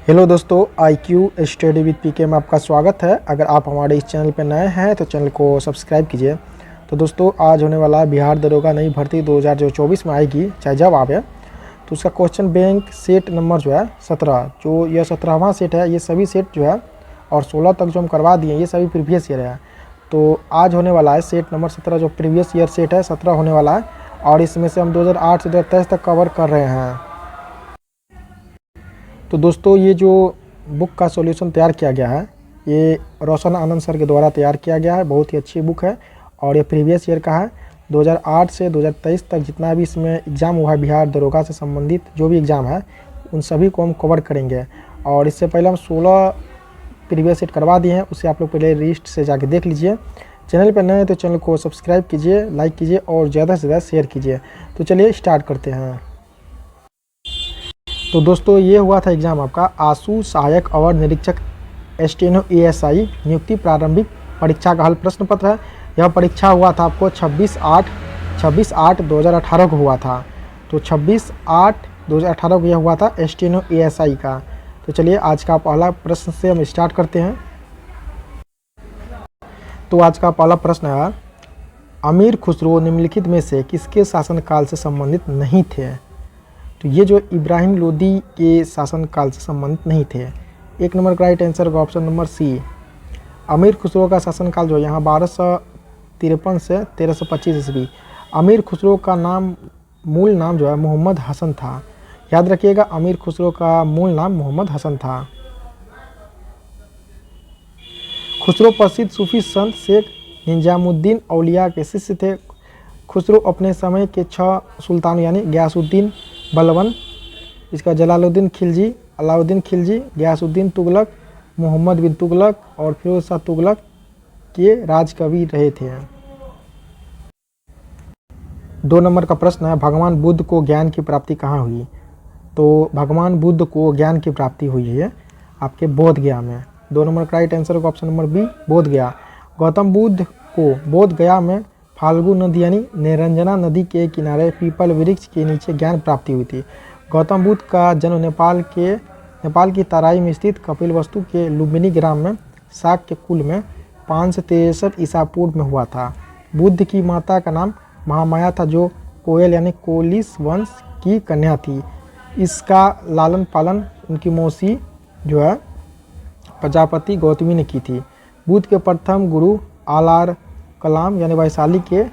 Hello दोस्तों, IQ study with पीके में आपका स्वागत है। अगर आप हमारे इस चैनल पर नए हैं तो चैनल को सब्सक्राइब कीजिए। तो दोस्तों, आज होने वाला बिहार दरोगा नई भर्ती 2024 में आएगी, चाहे जब आवे, तो उसका क्वेश्चन बैंक सेट नंबर जो है 17, जो यह 17वां सेट है, ये सभी सेट जो है और 16 तक जो हम करवा दिए ये सभी प्रीवियस ईयर है। तो आज होने वाला है सेट नंबर 17, जो प्रीवियस ईयर सेट है 17 होने वाला है, और इसमें से हम 2008 से 2023 तक कवर कर रहे हैं। तो दोस्तों, ये जो बुक का सॉल्यूशन तैयार किया गया है, ये रोशन आनंद सर के द्वारा तैयार किया गया है। बहुत ही अच्छी बुक है और ये प्रीवियस ईयर का है। 2008 से 2023 तक जितना भी इसमें एग्ज़ाम हुआ है बिहार दरोगा से संबंधित जो भी एग्ज़ाम है, उन सभी को हम कवर करेंगे। और इससे पहले हम 16 प्रीवियस सेट करवा दिए हैं, उसे आप लोग पहले लिस्ट से जाके देख लीजिए। चैनल पर नए हैं तो चैनल को सब्सक्राइब कीजिए, लाइक कीजिए और ज़्यादा से ज़्यादा शेयर कीजिए। तो चलिए स्टार्ट करते हैं। तो दोस्तों, ये हुआ था एग्ज़ाम आपका आशु सहायक अवर निरीक्षक स्टेनो ASI नियुक्ति प्रारंभिक परीक्षा का हल प्रश्न पत्र है। यह परीक्षा हुआ था आपको 26/8/2018 को हुआ था। तो 26/8/2018 को यह हुआ था स्टेनो ASI का। तो चलिए आज का पहला प्रश्न से हम स्टार्ट करते हैं। तो आज का पहला प्रश्न है, अमीर खुसरो निम्नलिखित में से किसके शासनकाल से संबंधित नहीं थे? तो ये जो इब्राहिम लोदी के शासनकाल से संबंधित नहीं थे। एक नंबर का राइट आंसर होगा ऑप्शन नंबर सी। अमीर खुसरो का शासनकाल जो है यहाँ 1253 से 1325 ईस्वी। अमीर खुसरो का मूल नाम जो है मोहम्मद हसन था। याद रखिएगा, अमीर खुसरो का मूल नाम मोहम्मद हसन था। खुसरो प्रसिद्ध सूफी संत शेख निजामुद्दीन औलिया के शिष्य थे। खुसरो अपने समय के 6 सुल्तान यानी गयासुद्दीन बलबन, इसका जलालुद्दीन खिलजी, अलाउद्दीन खिलजी, गयासुद्दीन तुगलक, मोहम्मद बिन तुगलक और फिरोज शाह तुगलक के राजकवि रहे थे। 2 नंबर का प्रश्न है, भगवान बुद्ध को ज्ञान की प्राप्ति कहाँ हुई? तो भगवान बुद्ध को ज्ञान की प्राप्ति हुई है आपके बोध गया में। 2 नंबर का राइट आंसर होगा ऑप्शन नंबर बी, बोध गया। गौतम बुद्ध को बोध गया में फाल्गु नदी यानी निरंजना नदी के किनारे पीपल वृक्ष के नीचे ज्ञान प्राप्ति हुई थी। गौतम बुद्ध का जन्म नेपाल की तराई में स्थित कपिलवस्तु के लुम्बिनी ग्राम में शाक्य कुल में 563 ईसा पूर्व में हुआ था। बुद्ध की माता का नाम महामाया था, जो कोयल यानी कोलिस वंश की कन्या थी। इसका लालन पालन उनकी मौसी जो है प्रजापति गौतमी ने की थी। बुद्ध के प्रथम गुरु आलार कलाम यानी वैशाली के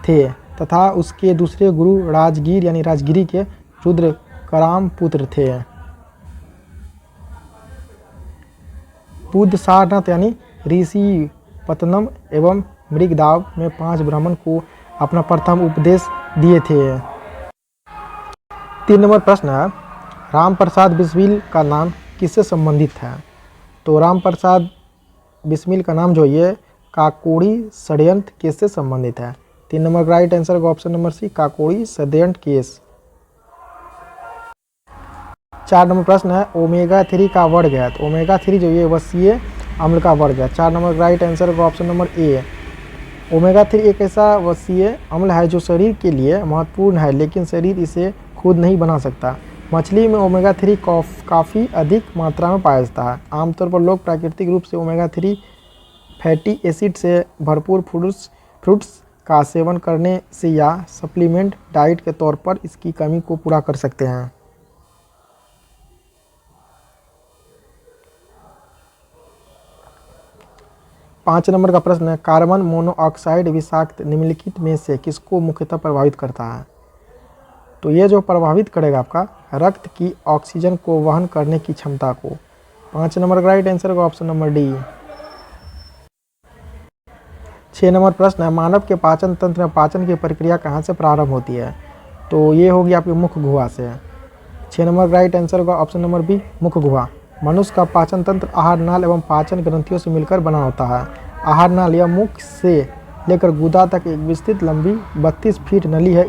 थे तथा उसके दूसरे गुरु राजगीर यानी राजगिरी के रुद्र कराम पुत्र थे। बुद्ध सारनाथ यानी ऋषि पतनम एवं मृगदाव में 5 ब्राह्मण को अपना प्रथम उपदेश दिए थे। 3 नंबर प्रश्न है, राम प्रसाद बिस्मिल का नाम किससे संबंधित है? तो राम प्रसाद बिस्मिल का नाम जो ये काकोड़ी षड्यंत्र केस से संबंधित है। 3 नंबर का राइट आंसर होगा ऑप्शन नंबर सी, काकोड़ी षड्यंत्र केस। 4 नंबर प्रश्न है, ओमेगा 3 का वर्ग है। तो ओमेगा 3 जो ये वसीय अम्ल का वर्ग है। 4 नंबर का राइट आंसर होगा ऑप्शन नंबर ए। ओमेगा 3 एक ऐसा वसीय अम्ल है जो शरीर के लिए महत्वपूर्ण है, लेकिन शरीर इसे खुद नहीं बना सकता। मछली में ओमेगा 3 काफ़ी अधिक मात्रा में पाया जाता है। आमतौर पर लोग प्राकृतिक रूप से ओमेगा 3 फैटी एसिड से भरपूर फ्रूट्स का सेवन करने से या सप्लीमेंट डाइट के तौर पर इसकी कमी को पूरा कर सकते हैं। पाँच नंबर का प्रश्न है, कार्बन मोनोऑक्साइड विषाक्त निम्नलिखित में से किसको मुख्यतः प्रभावित करता है? तो ये जो प्रभावित करेगा आपका रक्त की ऑक्सीजन को वहन करने की क्षमता को। 5 नंबर का राइट आंसर होगा ऑप्शन नंबर डी। 6 नंबर प्रश्न है, मानव के पाचन तंत्र में पाचन की प्रक्रिया कहाँ से प्रारंभ होती है? तो ये होगी आपकी मुख गुहा से। 6 नंबर का राइट आंसर होगा ऑप्शन नंबर बी, मुख गुहा। मनुष्य का पाचन तंत्र आहार नाल एवं पाचन ग्रंथियों से मिलकर बना होता है। आहार नाल या मुख से लेकर गुदा तक एक विस्तृत लंबी 32 फीट नली है।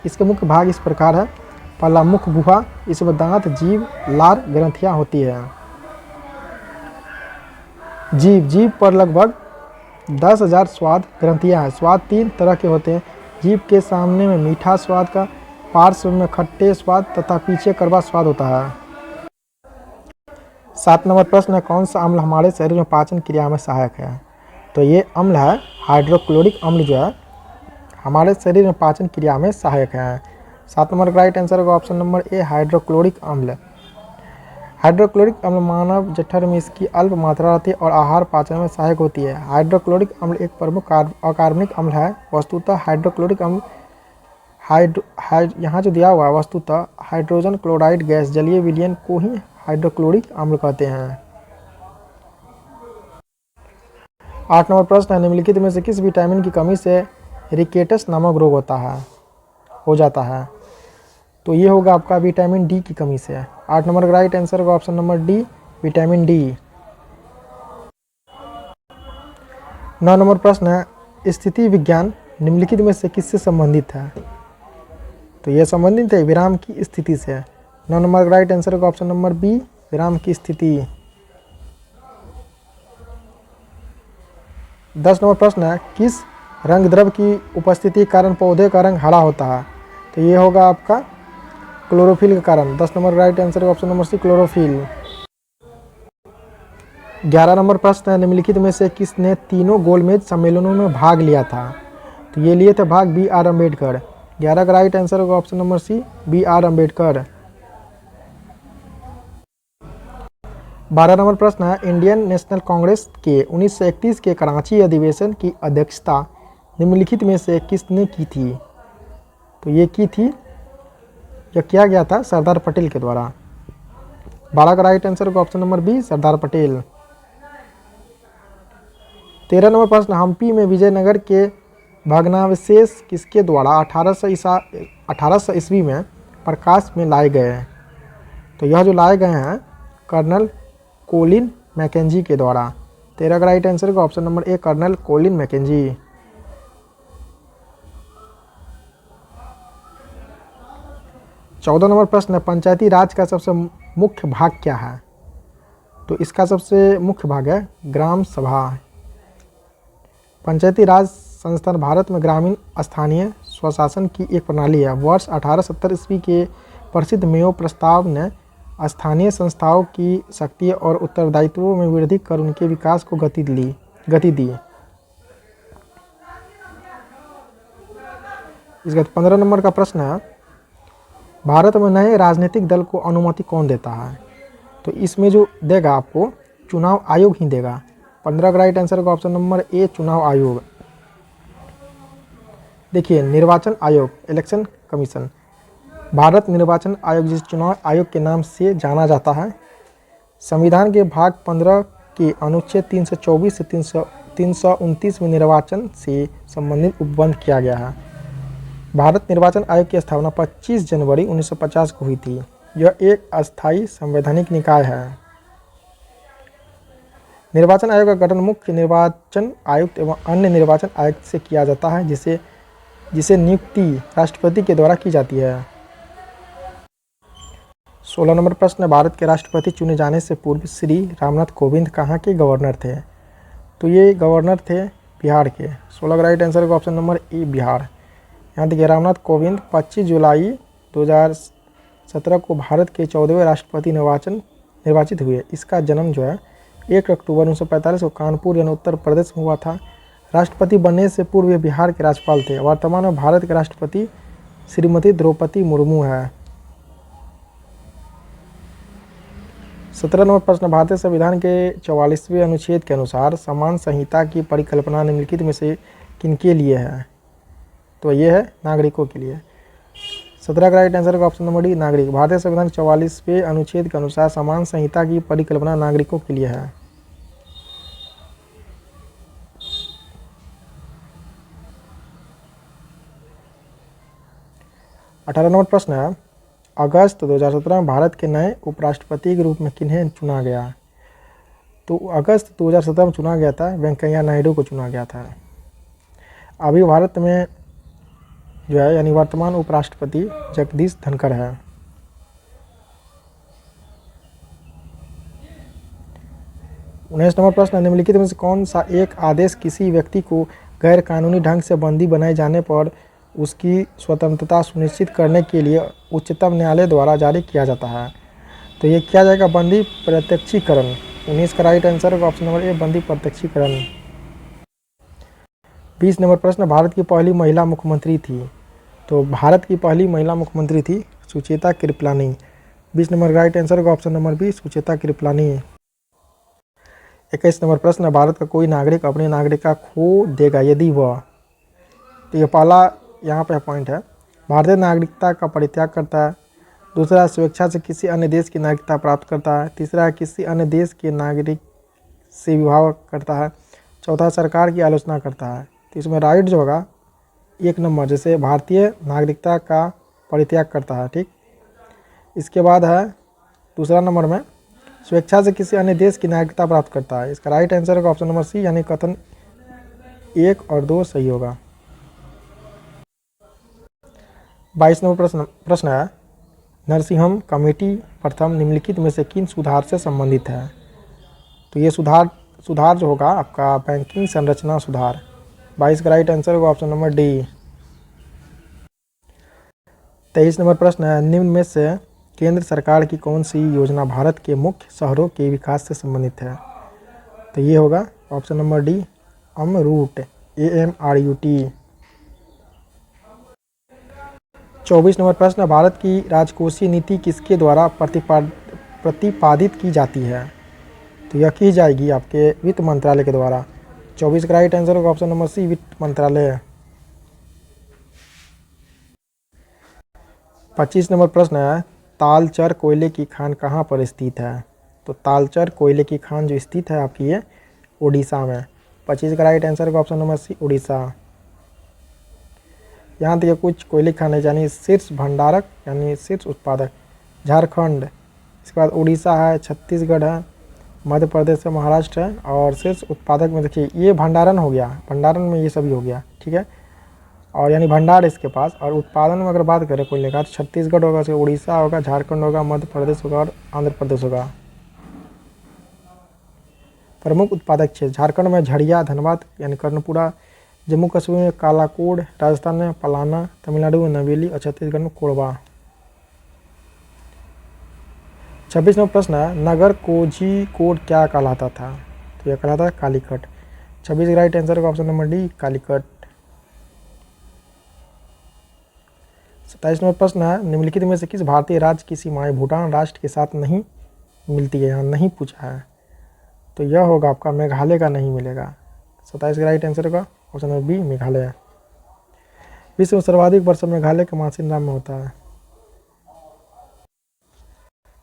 इसके मुख्य भाग इस प्रकार है। पहला मुख गुहा, इसमें दांत, जीभ, लार ग्रंथियाँ होती है। जीभ पर लगभग 10,000 स्वाद ग्रंथियाँ हैं। स्वाद 3 तरह के होते हैं। जीभ के सामने में मीठा स्वाद का, पार्श्व में खट्टे स्वाद तथा पीछे कड़वा स्वाद होता है। 7 नंबर प्रश्न है, कौन सा अम्ल हमारे शरीर में पाचन क्रिया में सहायक है? तो ये अम्ल है हाइड्रोक्लोरिक अम्ल, जो है हमारे शरीर में पाचन क्रिया में सहायक है। 7 नंबर का राइट आंसर होगा ऑप्शन नंबर ए, हाइड्रोक्लोरिक अम्ल। हाइड्रोक्लोरिक अम्ल मानव जठर में इसकी अल्प मात्रा रहती है और आहार पाचन में सहायक होती है। हाइड्रोक्लोरिक अम्ल एक प्रमुख अकार्बनिक अम्ल है। वस्तुतः हाइड्रोक्लोरिक अम्ल यहाँ जो दिया हुआ है, वस्तुतः हाइड्रोजन क्लोराइड गैस जलीय विलयन को ही हाइड्रोक्लोरिक अम्ल कहते हैं। 8 नंबर प्रश्न है, निम्नलिखित में से किस विटामिन की कमी से रिकेटस नामक रोग हो जाता है? तो ये होगा आपका विटामिन डी की कमी से। 8 नंबर का राइट आंसर होगा option number D, vitamin D. 9 number प्रश्न है, स्थिति विज्ञान निम्नलिखित में से किससे संबंधित है? तो यह संबंधित है विराम की स्थिति से। 9 नंबर का राइट आंसर होगा ऑप्शन नंबर बी, विराम की स्थिति। 10 नंबर प्रश्न है, किस रंग द्रव की उपस्थिति के कारण पौधे का रंग हरा होता है? तो ये होगा आपका क्लोरोफिल के कारण। 10 number right answer option number C, chlorophyll. 11 number प्रश्न है, निम्नलिखित में से किसने तीनों गोलमेज सम्मेलनों में भाग लिया था? तो ये लिए थे भाग बी आर अम्बेडकर। 11 का राइट आंसर होगा option number C, B R Ambedkar. 12 number प्रश्न है, इंडियन नेशनल कांग्रेस के 1931 के कराची अधिवेशन की अध्यक्षता निम्नलिखित में से किसने की थी? तो ये की थी, यह किया गया था सरदार पटेल के द्वारा। 12 का राइट आंसर होगा option number B, Sardar Patel. 13 number प्रश्न, हम्पी में विजयनगर के भग्नावशेष किसके द्वारा 1800 ईस्वी में प्रकाश में लाए गए हैं? तो यह जो लाए गए हैं कर्नल कोलिन मैकेंजी के द्वारा। 13 का राइट आंसर होगा option number A, colonel Colin Mackenzie. 14 number प्रश्न है, पंचायती राज का सबसे मुख्य भाग क्या है? तो इसका सबसे मुख्य भाग है ग्राम सभा। पंचायती राज संस्थान भारत में ग्रामीण स्थानीय स्वशासन की एक प्रणाली है। वर्ष 1870 ईस्वी के प्रसिद्ध मेयो प्रस्ताव ने स्थानीय संस्थाओं की शक्ति और उत्तरदायित्वों में वृद्धि कर उनके विकास को गति दी। इसका 15 नंबर का प्रश्न है, भारत में नए राजनीतिक दल को अनुमति कौन देता है? तो इसमें जो देगा आपको चुनाव आयोग ही देगा। 15 का राइट आंसर होगा ऑप्शन नंबर ए, चुनाव आयोग। देखिए, निर्वाचन आयोग, इलेक्शन कमीशन, भारत निर्वाचन आयोग जिस चुनाव आयोग के नाम से जाना जाता है, संविधान के भाग 15 के अनुच्छेद 324 से 329 में निर्वाचन से संबंधित उपबंध किया गया है। भारत निर्वाचन आयोग की स्थापना 25 जनवरी 1950 को हुई थी। यह एक अस्थायी संवैधानिक निकाय है। निर्वाचन आयोग का गठन मुख्य निर्वाचन आयुक्त एवं अन्य निर्वाचन आयुक्त से किया जाता है, जिसे नियुक्ति राष्ट्रपति के द्वारा की जाती है। 16 नंबर प्रश्न, भारत के राष्ट्रपति चुने जाने से पूर्व श्री रामनाथ कोविंद कहाँ के गवर्नर थे? तो ये गवर्नर थे बिहार के। 16 का राइट आंसर का ऑप्शन नंबर ए, बिहार। यहाँ देखिए, रामनाथ कोविंद 25 जुलाई 2017 को भारत के 14वें राष्ट्रपति निर्वाचित हुए। इसका जन्म जो है 1 अक्टूबर 1945 को कानपुर यानी उत्तर प्रदेश में हुआ था। राष्ट्रपति बनने से पूर्व बिहार के राज्यपाल थे। वर्तमान में भारत के राष्ट्रपति श्रीमती द्रौपदी मुर्मू है। 17 नंबर प्रश्न, भारतीय संविधान के 44वें अनुच्छेद के अनुसार समान संहिता की परिकल्पना निम्नलिखित में से किनके लिए है? तो ये है नागरिकों के लिए। 17 का राइट आंसर का ऑप्शन नंबर डी, नागरिक। भारतीय संविधान 44वें अनुच्छेद के अनुसार समान संहिता की परिकल्पना नागरिकों के लिए है। 18 नंबर प्रश्न है, अगस्त 2017 में भारत के नए उपराष्ट्रपति के रूप में किन्हें चुना गया? तो अगस्त 2017 में चुना गया था वेंकैया नायडू को चुना गया था। अभी भारत में जो है यानी वर्तमान उपराष्ट्रपति जगदीश धनखड़ है। उन्नीस नंबर प्रश्न, निम्नलिखित में से कौन सा एक आदेश किसी व्यक्ति को गैर कानूनी ढंग से बंदी बनाए जाने पर उसकी स्वतंत्रता सुनिश्चित करने के लिए उच्चतम न्यायालय द्वारा जारी किया जाता है? तो ये क्या जाएगा, बंदी प्रत्यक्षीकरण। 19 का राइट आंसर होगा ऑप्शन नंबर ए, बंदी प्रत्यक्षीकरण। 20 नंबर प्रश्न, भारत की पहली महिला मुख्यमंत्री थी। तो भारत की पहली महिला मुख्यमंत्री थी Sucheta Kripalani. 20 number right answer होगा option number B, Sucheta Kripalani. 21 number प्रश्न, भारत का कोई नागरिक अपनी नागरिकता खो देगा यदि वह। तो ये पहला यहाँ पे पॉइंट है, भारतीय नागरिकता का परित्याग करता है। दूसरा, स्वेच्छा से किसी अन्य देश की नागरिकता प्राप्त करता है। तीसरा, किसी अन्य देश के नागरिक से विवाह करता है। चौथा, सरकार की आलोचना करता है। तो इसमें राइट जो होगा 1 नंबर, जैसे भारतीय नागरिकता का परित्याग करता है, ठीक। इसके बाद है दूसरा नंबर में, स्वेच्छा से किसी अन्य देश की नागरिकता प्राप्त करता है। इसका राइट आंसर होगा ऑप्शन नंबर सी, यानी कथन 1 और 2 सही होगा। 22 नंबर प्रश्न है, नरसिंहम कमेटी प्रथम निम्नलिखित में से किन सुधार से संबंधित है। तो ये सुधार जो होगा आपका बैंकिंग संरचना सुधार। 22 का राइट आंसर होगा ऑप्शन नंबर डी। 23 नंबर प्रश्न है, निम्न में से केंद्र सरकार की कौन सी योजना भारत के मुख्य शहरों के विकास से संबंधित है। तो ये होगा option number D, Amrut, AMRUT। 24 number प्रश्न, भारत की राजकोषीय नीति किसके द्वारा प्रतिपादित की जाती है। तो यह की जाएगी आपके वित्त मंत्रालय के द्वारा। 24 का राइट आंसर होगा ऑप्शन नंबर सी, वित्त मंत्रालय। 25 नंबर प्रश्न है, तालचर कोयले की खान कहाँ पर स्थित है। तो तालचर कोयले की खान जो स्थित है आपकी ये उड़ीसा में। 25 का राइट आंसर होगा ऑप्शन नंबर सी, उड़ीसा। यहाँ तक कुछ कोयले खाने यानी शीर्ष भंडारक यानी शीर्ष उत्पादक झारखंड, इसके बाद उड़ीसा है, छत्तीसगढ़ है, मध्य प्रदेश है, महाराष्ट्र है। और शीर्ष उत्पादक में देखिए ये भंडारण हो गया, भंडारण में ये सभी हो गया, ठीक है। और यानी भंडार इसके पास। और उत्पादन में अगर बात करें कोयले का, तो छत्तीसगढ़ होगा, उड़ीसा होगा, झारखंड होगा, मध्य प्रदेश होगा और आंध्र प्रदेश होगा। प्रमुख उत्पादक क्षेत्र झारखंड में झड़िया, धनबाद यानी कर्णपुरा, जम्मू कश्मीर में कालाकोड, राजस्थान में पलाना, तमिलनाडु में नवेली और छत्तीसगढ़ में कोरबा। 26 नंबर प्रश्न है, नगर कोझिकोड क्या कहलाता था। तो यह कहलाता है कालीकट। 26 का राइट आंसर होगा option number D, Calicut. 27 number प्रश्न है, निम्नलिखित में से किस भारतीय राज्य की सीमाएं भूटान राष्ट्र के साथ नहीं मिलती है, यहाँ नहीं पूछा है। तो यह होगा आपका मेघालय का नहीं मिलेगा। 27 का राइट आंसर होगा ऑप्शन नंबर बी, मेघालय। विश्व में सर्वाधिक वर्षा मेघालय के मासिनराम में होता है।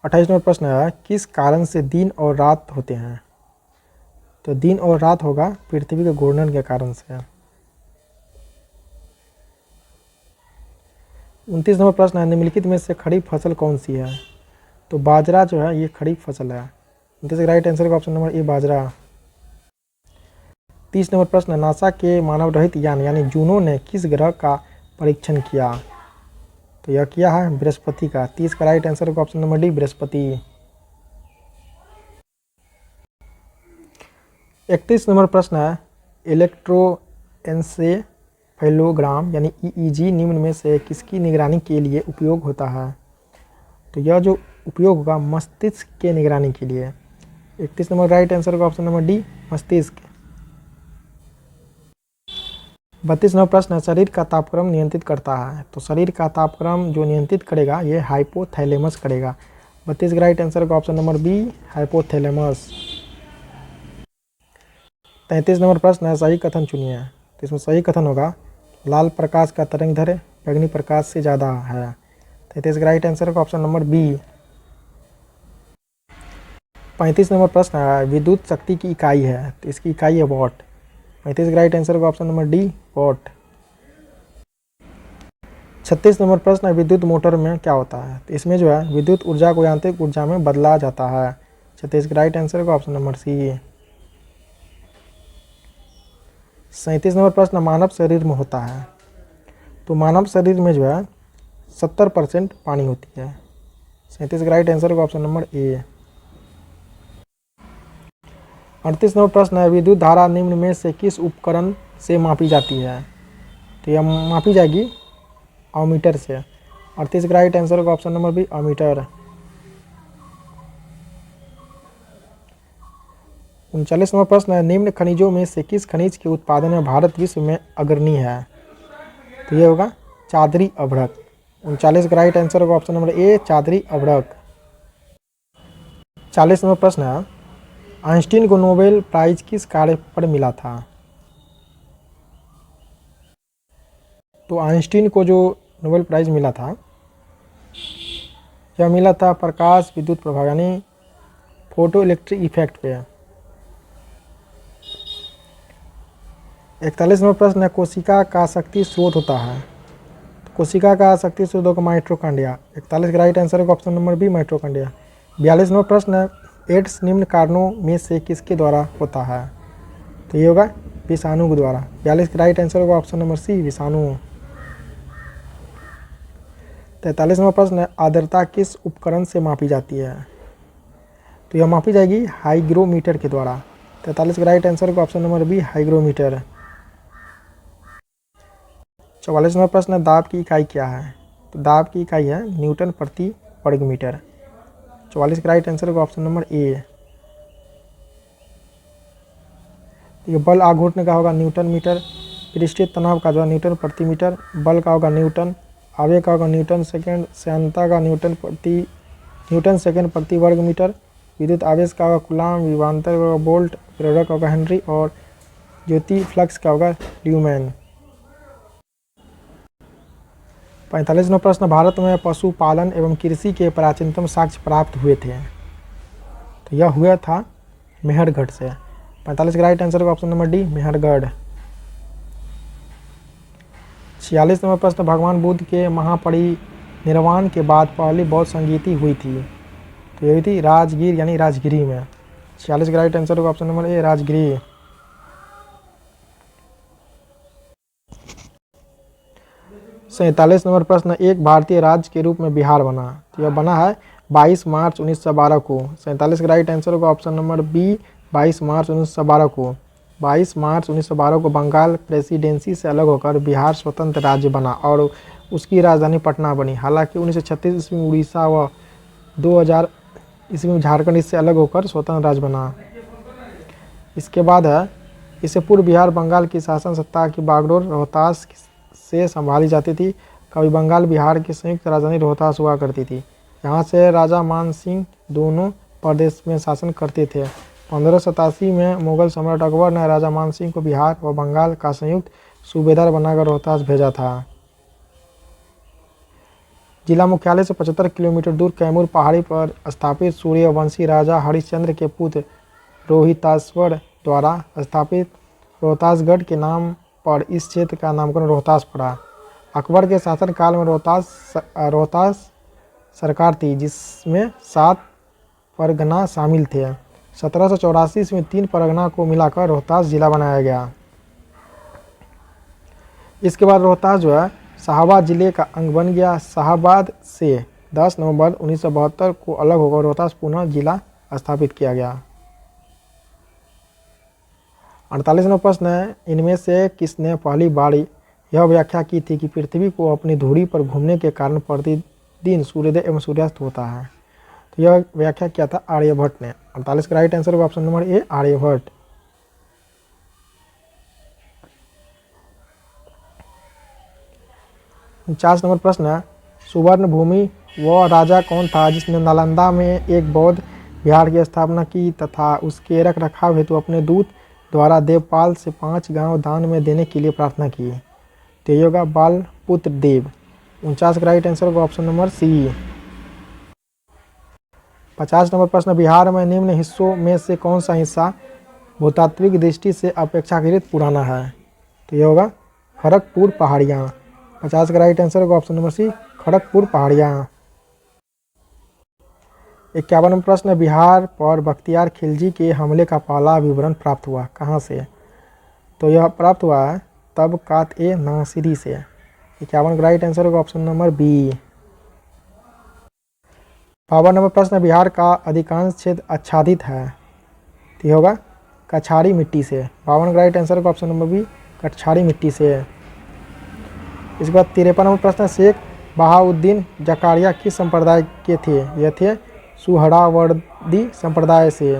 28 नंबर प्रश्न है, किस कारण से दिन और रात होते हैं। तो दिन और रात होगा पृथ्वी के घूर्णन के कारण से। 29 नंबर प्रश्न है, निम्नलिखित में से खरीफ फसल कौन सी है। तो बाजरा जो है ये खरीफ फसल है। 29 का राइट आंसर का ऑप्शन नंबर ए, बाजरा। 30 नंबर प्रश्न, नासा के मानव रहित यान यानी जूनो ने किस ग्रह का परीक्षण किया। तो यह किया है बृहस्पति का। 30 का राइट आंसर का option number D, Brihaspati. 31 number प्रश्न है, इलेक्ट्रोएन्सेफेलोग्राम यानी EEG निम्न में से किसकी निगरानी के लिए उपयोग होता है। तो यह जो उपयोग होगा मस्तिष्क के निगरानी के लिए। 31 नंबर राइट आंसर का ऑप्शन नंबर डी, मस्तिष्क। 32 नंबर प्रश्न है, शरीर का तापक्रम नियंत्रित करता है। तो शरीर का तापक्रम जो नियंत्रित करेगा ये हाइपोथैलेमस करेगा। 32 का राइट आंसर का option number B, hypothalamus. 33 number प्रश्न है, सही कथन चुनिए। तो इसमें सही कथन होगा, लाल प्रकाश का तरंगदैर्ध्य बैंगनी प्रकाश से ज़्यादा है। 33 का राइट आंसर का ऑप्शन नंबर बी। 35 नंबर प्रश्न है, विद्युत शक्ति की इकाई है। तो इसकी इकाई है वॉट। 35 का राइट आंसर का option number D, what. 36 number प्रश्न है, विद्युत मोटर में क्या होता है। तो इसमें जो है विद्युत ऊर्जा को यांत्रिक ऊर्जा में बदला जाता है। 36 का राइट आंसर का ऑप्शन नंबर सी। 37 नंबर प्रश्न, मानव शरीर में होता है। तो मानव शरीर में जो है 70% पानी होती है। 37 का राइट आंसर का ऑप्शन नंबर ए। 38 नंबर प्रश्न है, विद्युत धारा निम्न में से किस उपकरण से मापी जाती है। तो यह मापी जाएगी अमीटर से। 38 का राइट आंसर का option number B, ammeter. 39 number प्रश्न है, निम्न खनिजों में से किस खनिज के उत्पादन में भारत विश्व में अग्रणी है? तो ये होगा चादरी अभ्रक। 39 का राइट आंसर होगा ऑप्शन नंबर ए, चादरी अभ्रक। 40 नंबर प्रश्न है, आइंस्टीन को नोबेल प्राइज किस कार्य पर मिला था? तो आइंस्टीन को जो नोबेल प्राइज मिला था, यह मिला था प्रकाश विद्युत प्रभाव यानी फोटो इलेक्ट्रिक इफेक्ट पे। 41 नंबर प्रश्न है, कोशिका का शक्ति स्रोत होता है? तो कोशिका का शक्ति स्रोत होगा माइटोकॉन्ड्रिया। 41 का राइट आंसर होगा option number B, mitochondria. 42 number प्रश्न है, एड्स निम्न कारणों में से किसके द्वारा होता है? तो ये होगा विषाणु के द्वारा। 42 का राइट आंसर होगा ऑप्शन नंबर सी, विषाणु। 43 नंबर प्रश्न है, आर्द्रता किस उपकरण से मापी जाती है? तो यह मापी जाएगी हाइग्रोमीटर के द्वारा। 43 का राइट आंसर होगा option number B, hygrometer. 44 number प्रश्न है, दाब की इकाई क्या है? तो दाब की इकाई है न्यूटन प्रति वर्ग मीटर। 44 का राइट आंसर होगा ऑप्शन नंबर ए। ये बल आग घूटने का होगा न्यूटन मीटर, पृष्ठीय तनाव का जो है न्यूटन प्रति मीटर, बल का होगा न्यूटन, आवेग का होगा न्यूटन सेकेंड, श्यानता का न्यूटन सेकेंड प्रति वर्ग मीटर, विद्युत आवेश का होगा कूलाम, विभवांतर का होगा वोल्ट, प्रेरक का होगा हेनरी और ज्योति फ्लक्स का होगा ल्यूमेन। 45 नंबर प्रश्न, भारत में पशुपालन एवं कृषि के प्राचीनतम साक्ष्य प्राप्त हुए थे? तो यह हुआ था मेहरगढ़ से। 45 का राइट आंसर होगा option number D, Mehrgarh. 46 number प्रश्न, भगवान बुद्ध के महापरिनिर्वाण के बाद पहली बौद्ध संगीति हुई थी? तो ये हुई थी राजगीर यानी राजगिरी में। 46 का राइट आंसर होगा ऑप्शन नंबर ए, राजगिरी। 47 नंबर प्रश्न, एक भारतीय राज्य के रूप में बिहार बना? तो यह बना है 22 मार्च 1912 को। 47 का राइट आंसर होगा ऑप्शन नंबर बी, 22 मार्च 1912 को। 22 मार्च 1912 को बंगाल प्रेसिडेंसी से अलग होकर बिहार स्वतंत्र राज्य बना और उसकी राजधानी पटना बनी। हालांकि 1936 ईस्वी में उड़ीसा व 2000 ईस्वी में झारखंड इससे अलग होकर स्वतंत्र राज्य बना। इसके बाद है, इससे पूर्व बिहार बंगाल की शासन सत्ता की बागडोर रोहतास से संभाली जाती थी। कभी बंगाल बिहार की संयुक्त राजधानी रोहतास हुआ करती थी। यहाँ से राजा मान सिंह दोनों प्रदेश में शासन करते थे। 1587 में मुगल सम्राट अकबर ने राजा मान सिंह को बिहार व बंगाल का संयुक्त सूबेदार बनाकर रोहतास भेजा था। जिला मुख्यालय से 75 किलोमीटर दूर कैमूर पहाड़ी पर स्थापित सूर्यवंशी राजा हरिश्चंद्र के पुत्र रोहिताश्वर द्वारा स्थापित रोहतासगढ़ के नाम पर इस क्षेत्र का नामकरण रोहतास पड़ा। अकबर के शासनकाल में रोहतास सरकार थी जिसमें 7 परगना शामिल थे। 1784 में 3 परगना को मिलाकर रोहतास जिला बनाया गया। इसके बाद रोहतास जो है शाहाबाद जिले का अंग बन गया। शाहाबाद से 10 नवंबर 1972 को अलग होकर रोहतास पुनः जिला स्थापित किया गया। 48 नंबर प्रश्न है, इनमें से किसने पहली बार यह व्याख्या की थी कि पृथ्वी को अपनी धुरी पर घूमने के कारण प्रतिदिन सूर्योदय एवं सूर्यास्त होता है? तो यह व्याख्या किया था आर्यभट्ट ने। 48 का राइट आंसर होगा option number A, Aryabhata. 49 number प्रश्न है, सुवर्ण भूमि वह राजा कौन था जिसने नालंदा में एक बौद्ध विहार की स्थापना की तथा उसके रख रखाव हेतु अपने दूत द्वारा देवपाल से 5 गांव दान में देने के लिए प्रार्थना की? तो ये होगा बालपुत्र देव। 49 का राइट आंसर होगा ऑप्शन नंबर सी। 50 नंबर प्रश्न, बिहार में निम्न हिस्सों में से कौन सा हिस्सा भूतात्विक दृष्टि से अपेक्षाकृत पुराना है? तो ये होगा खड़गपुर पहाड़ियाँ। 50 का राइट आंसर होगा ऑप्शन नंबर सी, खड़गपुर पहाड़ियाँ। 51 नंबर प्रश्न, बिहार पर बख्तियार खिलजी के हमले का पहला विवरण प्राप्त हुआ कहाँ से? तो यह प्राप्त हुआ है तबकात ए नासिरी से। 51 का राइट आंसर होगा ऑप्शन नंबर बी। 52 नंबर प्रश्न, बिहार का अधिकांश क्षेत्र आच्छादित है? तो यह होगा कछारी मिट्टी से। 52 का राइट आंसर होगा ऑप्शन नंबर बी, कछारी मिट्टी से। इसके बाद 53 नंबर प्रश्न, शेख बहाउद्दीन जकारिया किस संप्रदाय के थे? यह थे सुहरावर्दी संप्रदाय से।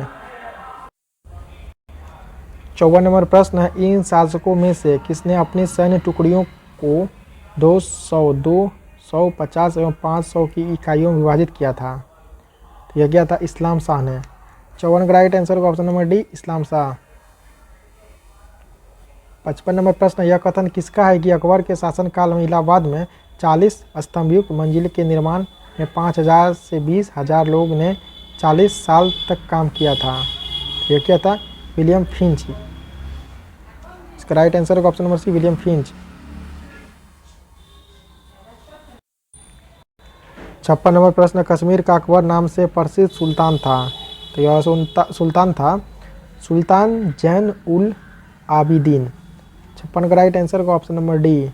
54 नंबर प्रश्न है, इन शासकों में से किसने अपनी सैन्य टुकड़ियों को 200, 250 एवं 500 की इकाइयों में विभाजित किया था? तो यह किया था इस्लाम शाह ने। 54 का राइट आंसर होगा ऑप्शन नंबर डी, इस्लाम शाह। 55 नंबर प्रश्न, यह कथन किसका है कि अकबर के शासनकाल में इलाहाबाद में 40 स्तंभयुक्त मंजिल के निर्माण में 5000 से 20,000 लोग ने 40 साल तक काम किया था? यह क्या था? William Finch. इसका राइट आंसर होगा option number C, William Finch. 56 number प्रश्न, कश्मीर का अकबर नाम से प्रसिद्ध सुल्तान था? तो यह सुल्तान था सुल्तान जैन उल आबिदीन। 56 का राइट आंसर होगा ऑप्शन नंबर डी।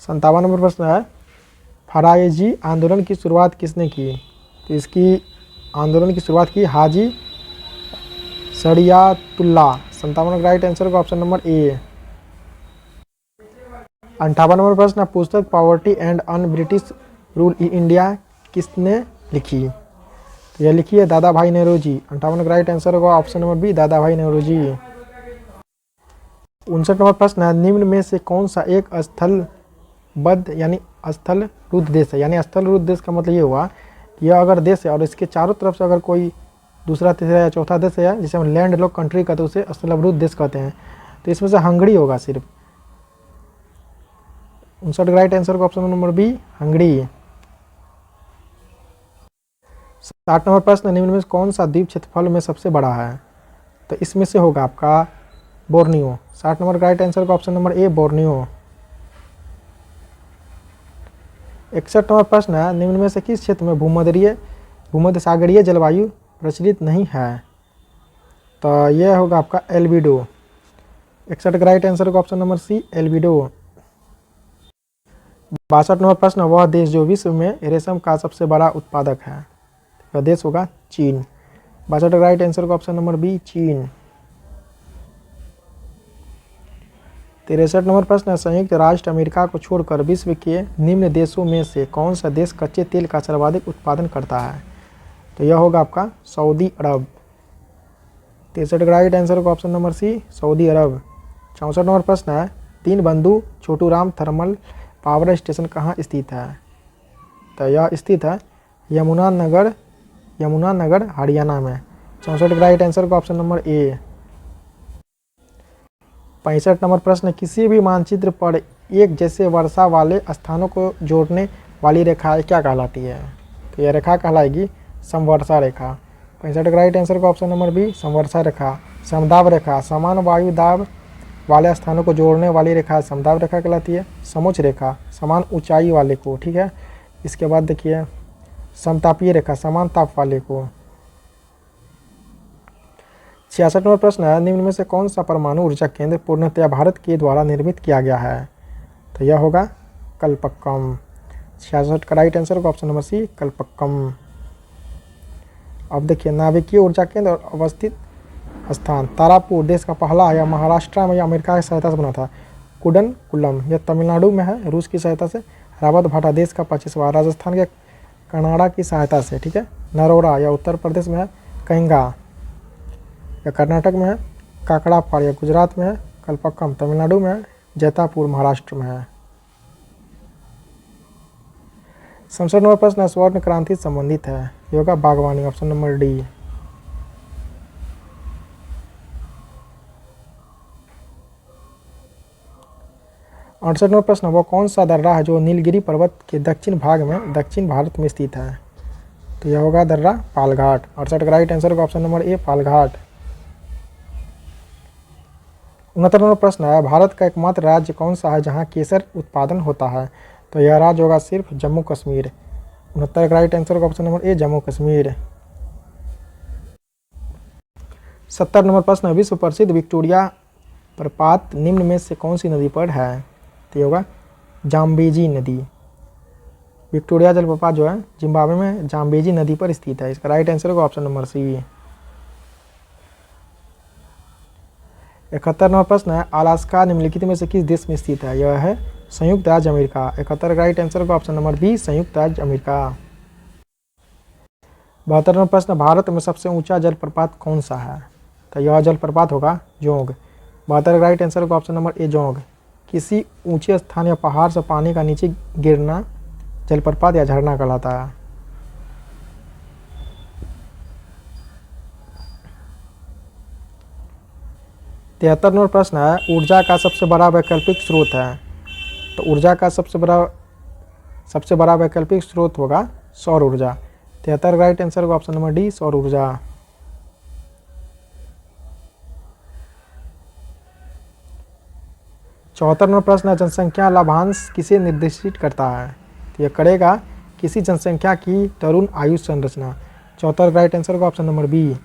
57 नंबर प्रश्न है, फरायजी आंदोलन की शुरुआत किसने की? तो इसकी आंदोलन की शुरुआत की हाजी शरियातुल्लाह। 57 का राइट आंसर होगा ऑप्शन नंबर ए। 58 नंबर प्रश्न, पुस्तक poverty and un British rule in India किसने लिखी? तो यह लिखी है दादा भाई नेहरूजी। 58 का राइट आंसर होगा ऑप्शन नंबर बी, दादा भाई नेहरूजी। 59 नंबर प्रश्न है, निम्न में से कौन सा एक स्थलबद्ध यानी स्थलरुद्ध देश है? यानी स्थलरुद्ध देश का मतलब ये हुआ कि यह अगर देश है और इसके चारों तरफ से अगर कोई दूसरा तीसरा या चौथा देश है, जिसे हम लैंड लॉक कंट्री कहते हैं, उसे स्थलरुद्ध देश कहते हैं। तो इसमें से हंगरी होगा सिर्फ। 59 का राइट आंसर होगा option number B, Hungary. 60 number प्रश्न, निम्न में कौन सा द्वीप क्षेत्रफल में सबसे बड़ा है? तो इसमें से होगा आपका बोर्नियो। 60 नंबर का राइट आंसर होगा ऑप्शन नंबर ए, बोर्नियो। 61 नंबर प्रश्न है, निम्न में से किस क्षेत्र में भूमध्य सागरीय जलवायु प्रचलित नहीं है? तो यह होगा आपका एल्बिडो। 61 का राइट आंसर होगा option number C, albedo. 62 number प्रश्न, वह देश जो विश्व में रेशम का सबसे बड़ा उत्पादक है? वह देश होगा चीन। 62 का राइट आंसर होगा ऑप्शन नंबर बी, चीन। 63 नंबर प्रश्न, संयुक्त राष्ट्र अमेरिका को छोड़कर विश्व के निम्न देशों में से कौन सा देश कच्चे तेल का सर्वाधिक उत्पादन करता है? तो यह होगा आपका सऊदी अरब। 63 का राइट आंसर होगा ऑप्शन नंबर सी, सऊदी अरब। 64 नंबर प्रश्न है, Deenbandhu Chhoturam thermal power station कहाँ स्थित है? तो यह स्थित है यमुनानगर हरियाणा में। 64 का राइट आंसर होगा ऑप्शन नंबर ए। 65 नंबर प्रश्न, किसी भी मानचित्र पर एक जैसे वर्षा वाले स्थानों को जोड़ने वाली रेखा क्या कहलाती है? तो यह रेखा कहलाएगी समवर्षा रेखा। 65 का राइट आंसर का ऑप्शन नंबर बी, समवर्षा रेखा। समदाब रेखा, समान वायु दाब वाले स्थानों को जोड़ने वाली रेखा समदाब रेखा कहलाती है। समोच्च रेखा, समान ऊंचाई वाले को, ठीक है। इसके बाद देखिए समतापीय रेखा, समान ताप वाले को। 66 नंबर प्रश्न है, निम्न में से कौन सा परमाणु ऊर्जा केंद्र पूर्णतया भारत के द्वारा निर्मित किया गया है? तो यह होगा कलपक्कम। 66 का राइट आंसर होगा ऑप्शन नंबर सी, कलपक्कम। अब देखिए नाभिकीय ऊर्जा केंद्र और अवस्थित स्थान, तारापुर देश का पहला या महाराष्ट्र में या अमेरिका की सहायता से बना था। कुडनकुलम यह तमिलनाडु में है रूस की सहायता से। रावत भाटा देश का 25वां, राजस्थान के कनाडा की सहायता से, ठीक है। नरोरा या उत्तर प्रदेश में है। कंगा या कर्नाटक में है। काकड़ापाड़ या गुजरात में है। कलपक्कम तमिलनाडु में है। जैतापुर महाराष्ट्र में है। 67 नंबर प्रश्न स्वर्ण क्रांति से संबंधित है, ये होगा बागवानी, ऑप्शन नंबर डी। 68 नंबर प्रश्न, वो कौन सा दर्रा है जो नीलगिरी पर्वत के दक्षिण भाग में दक्षिण भारत में स्थित है? तो यह होगा दर्रा पालघाट। 68 का राइट आंसर होगा ऑप्शन नंबर ए, पालघाट। 69 नंबर प्रश्न है, भारत का एकमात्र राज्य कौन सा है जहां केसर उत्पादन होता है? तो यह राज्य होगा सिर्फ जम्मू कश्मीर। 69 का राइट आंसर होगा ऑप्शन नंबर ए, जम्मू कश्मीर। 70 नंबर प्रश्न, विश्व प्रसिद्ध विक्टोरिया प्रपात निम्न में से कौन सी नदी पर है? तो ये होगा जाम्बेजी नदी। विक्टोरिया जलप्रपात जो है जिम्बाब्वे में जाम्बेजी नदी पर स्थित है। इसका राइट आंसर होगा ऑप्शन नंबर सी। 71 नंबर प्रश्न है, अलास्का निम्नलिखित में से किस देश में स्थित है? यह है संयुक्त राज्य अमेरिका। 71 का राइट आंसर होगा ऑप्शन नंबर बी, संयुक्त राज्य अमेरिका। 72 नंबर प्रश्न, भारत में सबसे ऊंचा जलप्रपात कौन सा है? तो यह जलप्रपात होगा जोंग। 72 राइट आंसर होगा ऑप्शन नंबर ए जोंग। किसी ऊंचे स्थान या पहाड़ से पानी का नीचे गिरना जलप्रपात या झरना कहलाता है। तिहत्तर नंबर प्रश्न है, ऊर्जा का सबसे बड़ा वैकल्पिक स्रोत है। तो ऊर्जा का सबसे बड़ा वैकल्पिक स्रोत होगा सौर ऊर्जा। 73 राइट आंसर होगा ऑप्शन नंबर डी सौर ऊर्जा। 74 नंबर प्रश्न है, जनसंख्या लाभांश किसे निर्देशित करता है? तो यह करेगा किसी जनसंख्या की तरुण आयु संरचना। 74 राइट आंसर होगा ऑप्शन नंबर बी।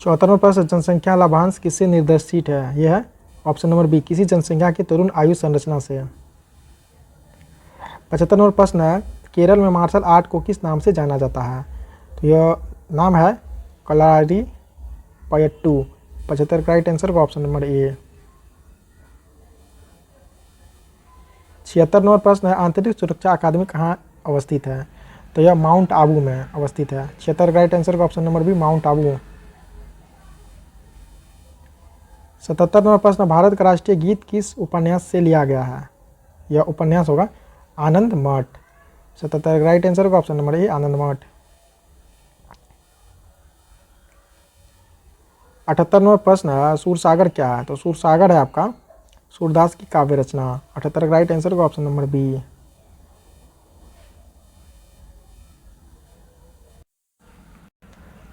74 नंबर प्रश्न, जनसंख्या लाभांश किससे निर्देशित है? यह है ऑप्शन नंबर बी, किसी जनसंख्या की तरुण आयु संरचना से। 75 नंबर प्रश्न है, केरल में मार्शल आर्ट को किस नाम से जाना जाता है? तो यह नाम है कलारी पयट्टू। 75 का राइट आंसर होगा ऑप्शन नंबर ए। 76 नंबर प्रश्न है, आंतरिक सुरक्षा अकादमी कहाँ अवस्थित है? तो यह माउंट आबू में अवस्थित है। 76 का राइट आंसर होगा option number B mount Abu. 77 number प्रश्न, भारत का राष्ट्रीय गीत किस उपन्यास से लिया गया है? यह उपन्यास होगा आनंद मठ। 77 राइट आंसर होगा ऑप्शन नंबर ए आनंद मठ। 78 नंबर प्रश्न है, सूरसागर क्या है? तो सूरसागर है आपका सूरदास की काव्य रचना। 78 का राइट आंसर होगा ऑप्शन नंबर बी।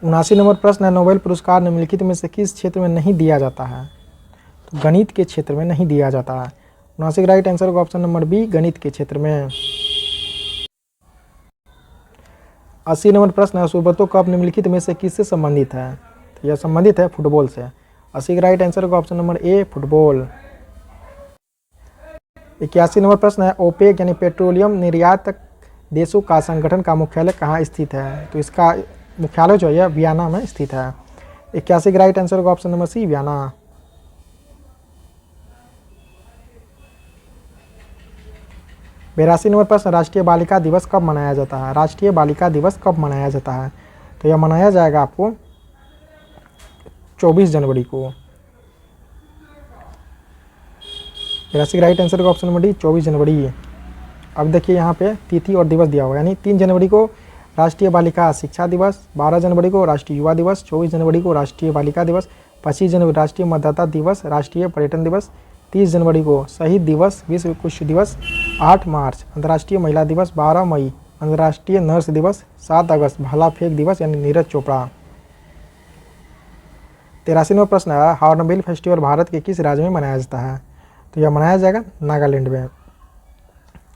79 नंबर प्रश्न है, नोबेल पुरस्कार निम्नलिखित में से किस क्षेत्र में नहीं दिया जाता है? तो गणित के क्षेत्र में नहीं दिया जाता है। 79 का राइट आंसर होगा ऑप्शन नंबर बी गणित के क्षेत्र में। 80 नंबर प्रश्न है, सुब्रतो कप निम्नलिखित में से किससे संबंधित है? तो यह संबंधित है फुटबॉल से। 80 का राइट आंसर होगा ऑप्शन नंबर ए फुटबॉल। 81 नंबर प्रश्न है, ओपेक यानी पेट्रोलियम निर्यातक देशों का संगठन का मुख्यालय कहाँ स्थित है? तो इसका मुख्यालय जो है वियना में स्थित है। 81 का राइट आंसर होगा option number C Vienna. 82 number प्रश्न, राष्ट्रीय बालिका दिवस कब मनाया जाता है? राष्ट्रीय बालिका दिवस कब मनाया जाता है? तो यह मनाया जाएगा आपको 24 जनवरी को। 82 राइट आंसर का ऑप्शन नंबर डी 24 जनवरी। अब देखिए यहाँ पे तिथि और दिवस दिया हुआ है, यानी 3 जनवरी को राष्ट्रीय बालिका शिक्षा दिवस, 12 जनवरी को राष्ट्रीय युवा दिवस, 24 जनवरी को राष्ट्रीय बालिका दिवस, 25 जनवरी राष्ट्रीय मतदाता दिवस, राष्ट्रीय पर्यटन दिवस, 30 जनवरी को शहीद दिवस, विश्व कुष्ठ दिवस, 8 मार्च अंतर्राष्ट्रीय महिला दिवस, 12 मई अंतर्राष्ट्रीय नर्स दिवस, 7 अगस्त भाला फेंक दिवस यानी नीरज चोपड़ा। 83 नंबर प्रश्न है, हॉर्नबिल फेस्टिवल भारत के किस राज्य में मनाया जाता है? तो यह मनाया जाएगा नागालैंड में।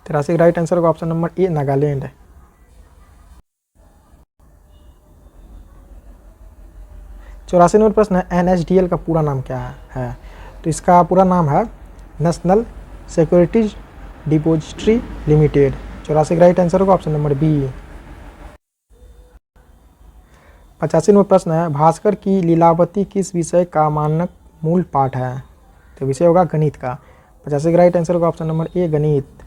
83 राइट आंसर होगा ऑप्शन नंबर ए नागालैंड। 84 नंबर प्रश्न है, NSDL का पूरा नाम क्या है? तो इसका पूरा नाम है national securities depository limited. 84 right answer होगा ऑप्शन नंबर बी। 85 नंबर प्रश्न है, भास्कर की लीलावती किस विषय का मानक मूल पाठ है? तो विषय होगा गणित का। 85 राइट आंसर होगा ऑप्शन नंबर ए गणित।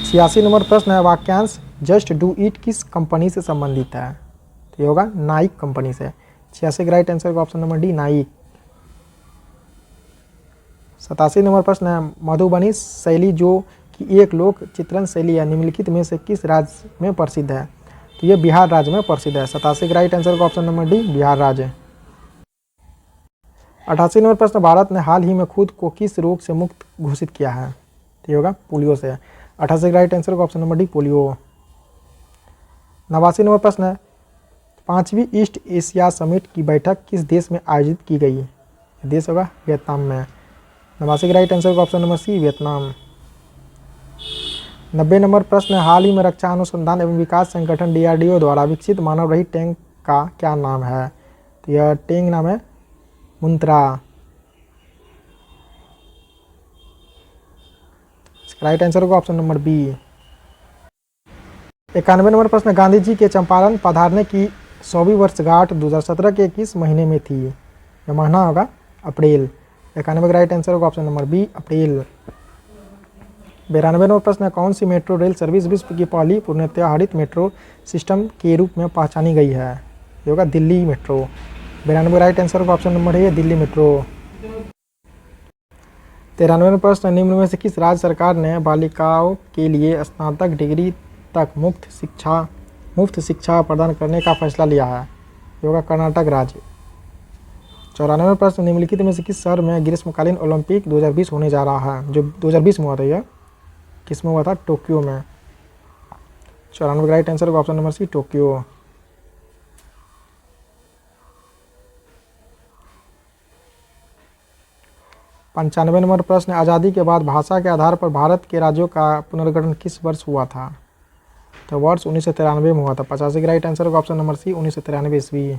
86 नंबर प्रश्न है, वाक्यांश जस्ट डू इट किस कंपनी से संबंधित है? तो ये होगा नाइक कंपनी से। 86 राइट आंसर होगा option number D Naik. 87 number प्रश्न है, मधुबनी शैली जो कि एक लोक चित्रण शैली है निम्नलिखित में से किस राज्य में प्रसिद्ध है? तो ये बिहार राज्य में प्रसिद्ध है। 87 राइट आंसर का ऑप्शन नंबर डी बिहार राज्य। 88 नंबर प्रश्न, भारत ने हाल ही में खुद को किस रोग से मुक्त घोषित किया है? तो ये होगा पोलियो से। 88 राइट आंसर का option number D polio. 89 number प्रश्न है, 5वीं ईस्ट एशिया समिट की बैठक किस देश में आयोजित की गई? देश होगा वियतनाम में। 89 का राइट आंसर का option number C Vietnam. 90 number प्रश्न, हाल ही में रक्षा अनुसंधान एवं विकास संगठन DRDO द्वारा विकसित मानव रहित टैंक का क्या नाम है? तो यह टैंक नाम है मुंत्रा। इसका राइट आंसर होगा ऑप्शन नंबर बी। 91 नंबर प्रश्न, गांधी जी के चंपारण पधारने की 100वीं वर्षगांठ 2017 के किस महीने में थी? यह महीना होगा अप्रैल। 91 का राइट आंसर होगा ऑप्शन नंबर बी अप्रैल। 92 नंबर प्रश्न है, कौन सी मेट्रो रेल सर्विस विश्व की पहली पूर्णतः हरित मेट्रो सिस्टम के रूप में पहचानी गई है? ये होगा दिल्ली मेट्रो। 92 राइट आंसर का ऑप्शन नंबर है दिल्ली मेट्रो। 93 नंबर प्रश्न, निम्न में से किस राज्य सरकार ने बालिकाओं के लिए स्नातक डिग्री तक मुफ्त शिक्षा प्रदान करने का फैसला लिया है? ये होगा कर्नाटक राज्य। 94 नंबर प्रश्न, निम्नलिखित में से किस शहर में ग्रीष्मकालीन ओलंपिक 2020 होने जा रहा है? जो 2020 में हुआ था, यह किस में हुआ था? टोक्यो में। 94 का राइट आंसर का option number C Tokyo. 95 number प्रश्न, आज़ादी के बाद भाषा के आधार पर भारत के राज्यों का पुनर्गठन किस वर्ष हुआ था? तो वर्ष 1993 में हुआ था। 85 का राइट आंसर का ऑप्शन नंबर सी 1993 ईस्वी।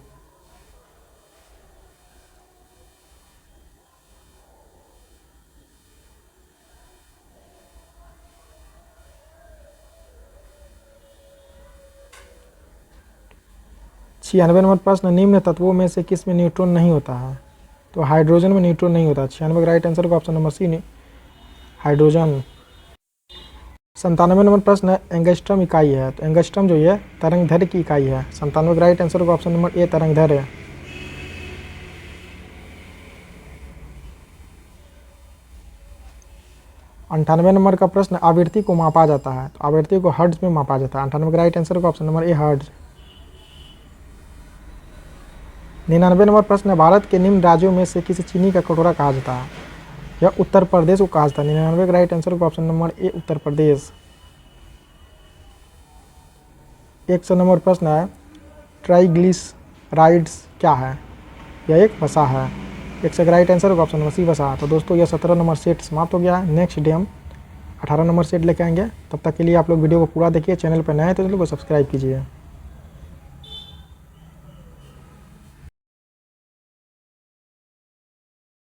छियानवे नंबर प्रश्न, निम्न तत्वों में से किस में न्यूट्रॉन नहीं होता है? तो हाइड्रोजन में न्यूट्रॉन नहीं होता। 96 का राइट आंसर का option number C hydrogen. 97 number प्रश्न, एंगस्ट्रम इकाई है, तो एंगस्ट्रम जो है तरंगदैर्घ्य की इकाई है। 97 का राइट आंसर का ऑप्शन नंबर ए तरंगदैर्घ्य। 98 नंबर का प्रश्न, आवृत्ति को मापा जाता है, तो आवृत्ति को हर्ट्ज में मापा जाता है। 98 का राइट आंसर का ऑप्शन नंबर ए हर्ट्ज। 99 नंबर प्रश्न, भारत के निम्न राज्यों में से किसी चीनी का कटोरा कहा जाता है? यह उत्तर प्रदेश को कहा जाता है। 99 का राइट आंसर का ऑप्शन नंबर ए उत्तर प्रदेश। 100 नंबर प्रश्न है, ट्राइग्लिसराइड्स क्या है? यह एक वसा है। 100 का राइट आंसर का ऑप्शन नंबर सी वसा। तो दोस्तों यह 17 नंबर सेट समाप्त हो गया है। नेक्स्ट डे हम 18 नंबर सेट लेके आएंगे। तब तक के लिए आप लोग वीडियो को पूरा देखिए। चैनल पर नए हैं तो चैनल को सब्सक्राइब कीजिए।